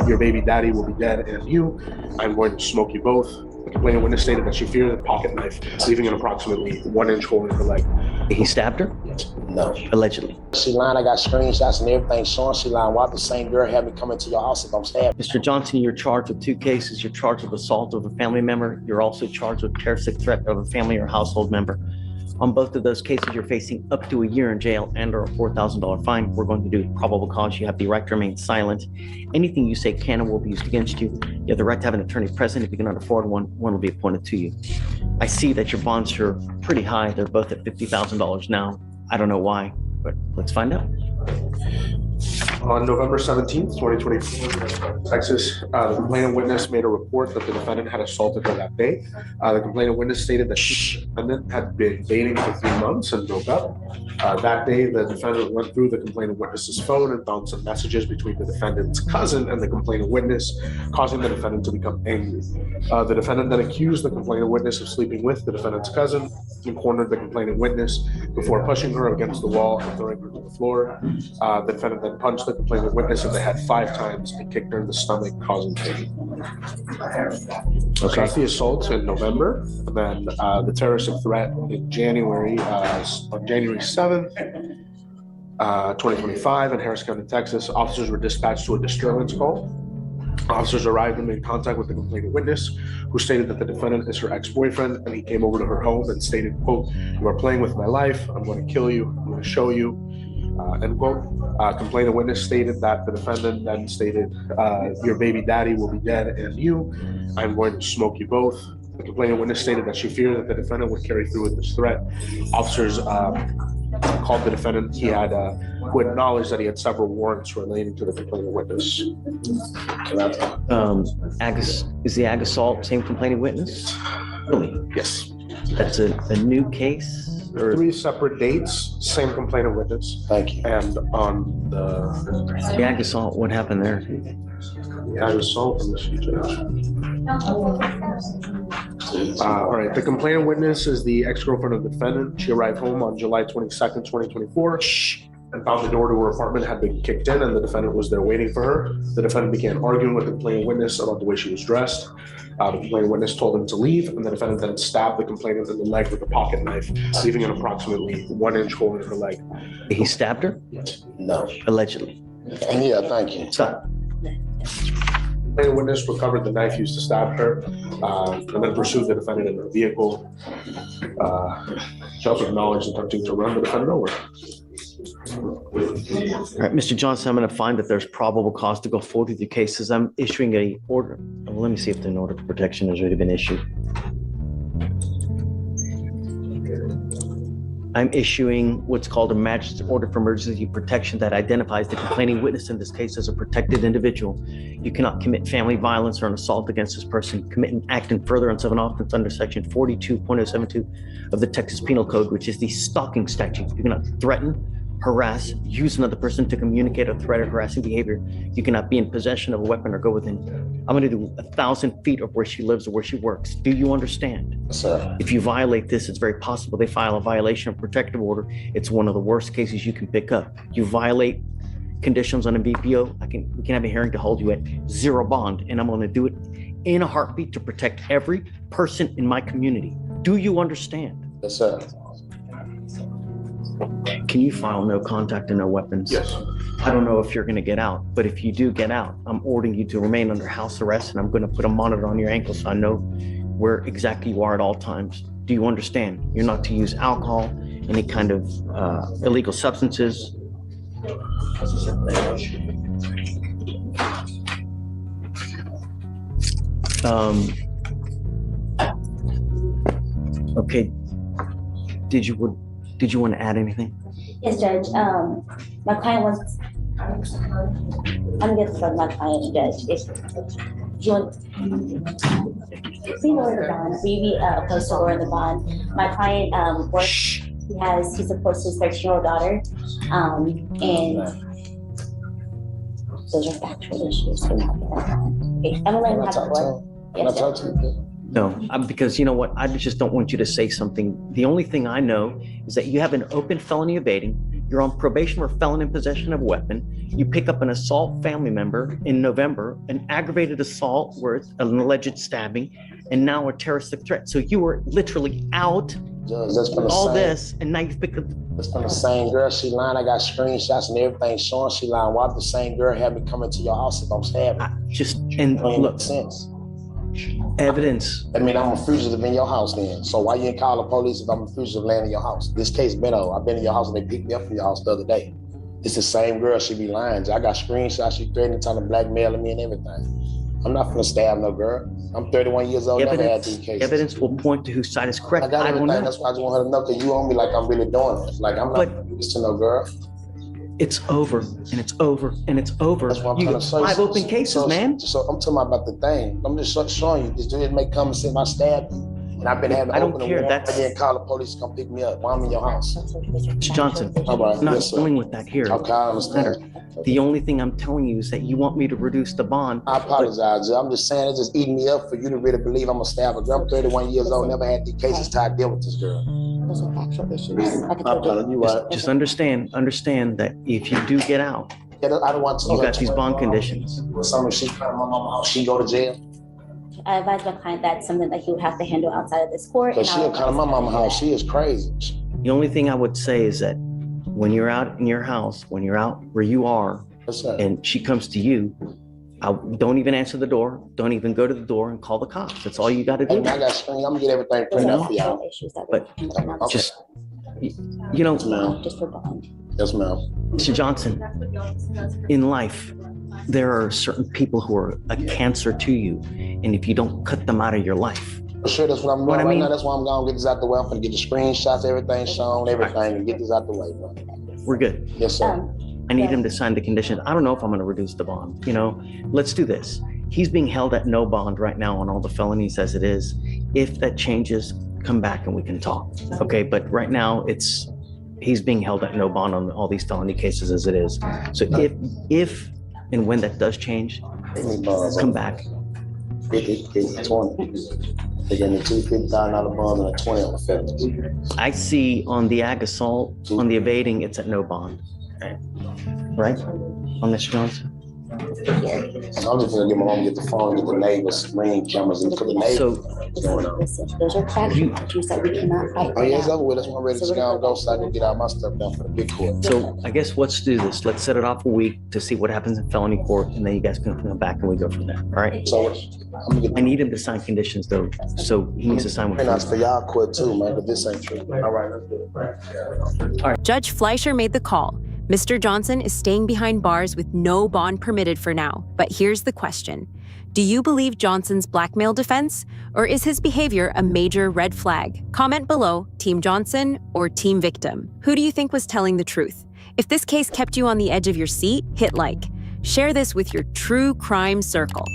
your baby daddy will be dead and you. I'm going to smoke you both. The complainant witness stated that she feared the pocket knife, leaving an approximately 1-inch hole in her leg. He stabbed her? No. Allegedly. She lying. I got screenshots and everything showing she lying. Why the same girl had me come into your house if I'm stabbed? Mr. Johnson, you're charged with 2 cases. You're charged with assault of a family member. You're also charged with terroristic threat of a family or household member. On both of those cases, you're facing up to a year in jail and or a $4,000 fine. We're going to do probable cause. You have the right to remain silent. Anything you say can and will be used against you. You have the right to have an attorney present. If you cannot afford one will be appointed to you. I see that your bonds are pretty high. They're both at $50,000 now. I don't know why, but let's find out. On November 17th, 2024, Texas, the complainant witness made a report that the defendant had assaulted her that day. The complainant witness stated that she and the defendant had been dating for 3 months and broke up. That day, the defendant went through the complainant witness's phone and found some messages between the defendant's cousin and the complainant witness, causing the defendant to become angry. The defendant then accused the complainant witness of sleeping with the defendant's cousin and cornered the complainant witness before pushing her against the wall and throwing her to the floor. The defendant then punched the complainant witness in the head 5 times and kicked her in the stomach, causing pain. So that's the assault in November. And then the terroristic threat in January, on January 7th, 2025 in Harris County, Texas, officers were dispatched to a disturbance call. Officers arrived and made contact with the complainant witness, who stated that the defendant is her ex-boyfriend, and he came over to her home and stated, quote, "You are playing with my life. I'm going to kill you. I'm going to show you." End quote. Complainant witness stated that the defendant then stated, "Your baby daddy will be dead and you. I'm going to smoke you both." The complainant witness stated that she feared that the defendant would carry through with this threat. Officers called the defendant. He had who acknowledged that he had several warrants relating to the complainant witness. Is the ag assault same complainant witness? Really? Yes. That's a new case? Or 3 separate dates, same complainant witness. Thank you. And on the ag assault, what happened there? ag assault, all right, the complainant witness is the ex-girlfriend of the defendant. She arrived home on July 22nd, 2024, and found the door to her apartment had been kicked in, and the defendant was there waiting for her. The defendant began arguing with the complainant witness about the way she was dressed. The complainant witness told him to leave, and the defendant then stabbed the complainant in the leg with a pocket knife, leaving an approximately 1-inch hole in her leg. He stabbed her? No. Allegedly. Yeah, thank you. Stop. The complainant witness recovered the knife used to stab her, and then pursued the defendant in her vehicle. She also acknowledged attempting to run the defendant over. All right, Mr. Johnson, I'm going to find that there's probable cause to go forward with your cases. I'm issuing a order. Well, let me see if an order for protection has already been issued. I'm issuing what's called a magistrate's order for emergency protection that identifies the complaining witness in this case as a protected individual. You cannot commit family violence or an assault against this person, commit an act in furtherance of an offense under section 42.072 of the Texas Penal Code, which is the stalking statute. You cannot threaten, harass, use another person to communicate a threat or harassing behavior. You cannot be in possession of a weapon or go within. I'm going to do 1,000 feet of where she lives or where she works. Do you understand? Sir. If you violate this, it's very possible they file a violation of protective order. It's one of the worst cases you can pick up. You violate conditions on a BPO, we can have a hearing to hold you at 0 bond, and I'm going to do it in a heartbeat to protect every person in my community. Do you understand? Yes, sir. Can you file no contact and no weapons? Yes. I don't know if you're going to get out, but if you do get out, I'm ordering you to remain under house arrest, and I'm going to put a monitor on your ankle so I know where exactly you are at all times. Do you understand? You're not to use alcohol, any kind of illegal substances. Okay. Did you want to add anything? Yes, Judge. My client wants. I'm good for my client, Judge. If you want, we lower the bond. We opposed to lowering the bond. My client works. He supports his 13-year-old daughter, and those are factual issues. Okay, I'm gonna let him have the floor. Yes, Judge. No, because you know what? I just don't want you to say something. The only thing I know is that you have an open felony evading. You're on probation for felon in possession of a weapon. You pick up an assault family member in November, an aggravated assault where it's an alleged stabbing, and now a terroristic threat. So you were literally out Judge, that's been the all same. this, and now you pick up. That's been the same girl. She lying. I got screenshots and everything showing she lying. Why the same girl had me coming to your house if I'm stabbing? And Don't look, make sense. evidence. I mean, I'm a fugitive in your house then. So why you didn't call the police if I'm a fugitive laying in your house? This case been over. I've been in your house and they picked me up from your house the other day. It's the same girl. She be lying. I got screenshots. She threatening, trying to blackmail me and everything. I'm not gonna stab no girl. I'm 31 years old. Never had these cases. Evidence will point to whose side is correct. I got I don't everything. know. That's why I just want her to know because you owe me like I'm really doing it. Like I'm not gonna do this to no girl. It's over, and it's over, and it's over. That's what I'm You trying got to show you. 5 open cases, man. So I'm talking about the thing. I'm just showing you. This dude may come and say I stabbed you. And I've been having to I don't open care. the warrant. That's- I didn't call the police to come pick me up while I'm in your house. Mr. Johnson, All right. I'm not Yes, sir. dealing with that here. Okay, I understand. The only thing I'm telling you is that you want me to reduce the bond. I apologize. I'm just saying it's just eating me up for you to really believe I'm a stabber. I'm 31 years old, never had these cases till I deal with this girl. Those are factual issues. I'm telling you what. Just understand that if you do get out, I don't want to. you got these bond conditions. Some she come to my mama's house, she go to jail. I advise my client that's something that he would have to handle outside of this court. Because she'll come to my mama's house. She is crazy. The only thing I would say is that when you're out in your house, when you're out where you are, Yes, sir. and she comes to you, don't even answer the door. Don't even go to the door and call the cops. That's all you got to Hey, do. man, I got screen. I'm gonna get everything Those printed are out for y'all. factual issues that But we can handle. Just, you know, Yes, ma'am. Just for bond. Yes, ma'am. Mr. Johnson, in life, there are certain people who are a cancer to you. And if you don't cut them out of your life, For sure, that's what I'm doing What I right mean- now. That's why I'm gonna get this out the way. I'm gonna get the screenshots, everything shown, everything, and get this out the way, bro. we're good. Yes, sir. I need him to sign the conditions. I don't know if I'm going to reduce the bond. You know, let's do this. He's being held at no bond right now on all the felonies as it is. If that changes, come back and we can talk. Okay, but right now he's being held at no bond on all these felony cases as it is. So if and when that does change, come back. 50, 20. They gave me $250,000 bond and a 20 on the felonies. I see on the ag assault, on the evading, it's at no bond. Right? On Mr. Johnson? I'm just gonna get my mom, get the phone, get the neighbors, ring cameras, and put the neighbors. So Listen, those are factual issues that we cannot fight. Oh, yeah, it's now. over with. That's why I'm ready to go so I can get all my stuff done for the big court. So I guess let's do this. Let's set it off a week to see what happens in felony court, and then you guys can come back and we go from there. All right? So I'm gonna get I need him to sign conditions though, so he needs to sign and that's with. for y'all court too, man, but this ain't true. All right, let's do it. Judge Fleischer made the call. Mr. Johnson is staying behind bars with no bond permitted for now. But here's the question. Do you believe Johnson's blackmail defense, or is his behavior a major red flag? Comment below, Team Johnson or Team Victim. Who do you think was telling the truth? If this case kept you on the edge of your seat, hit like. Share this with your true crime circle.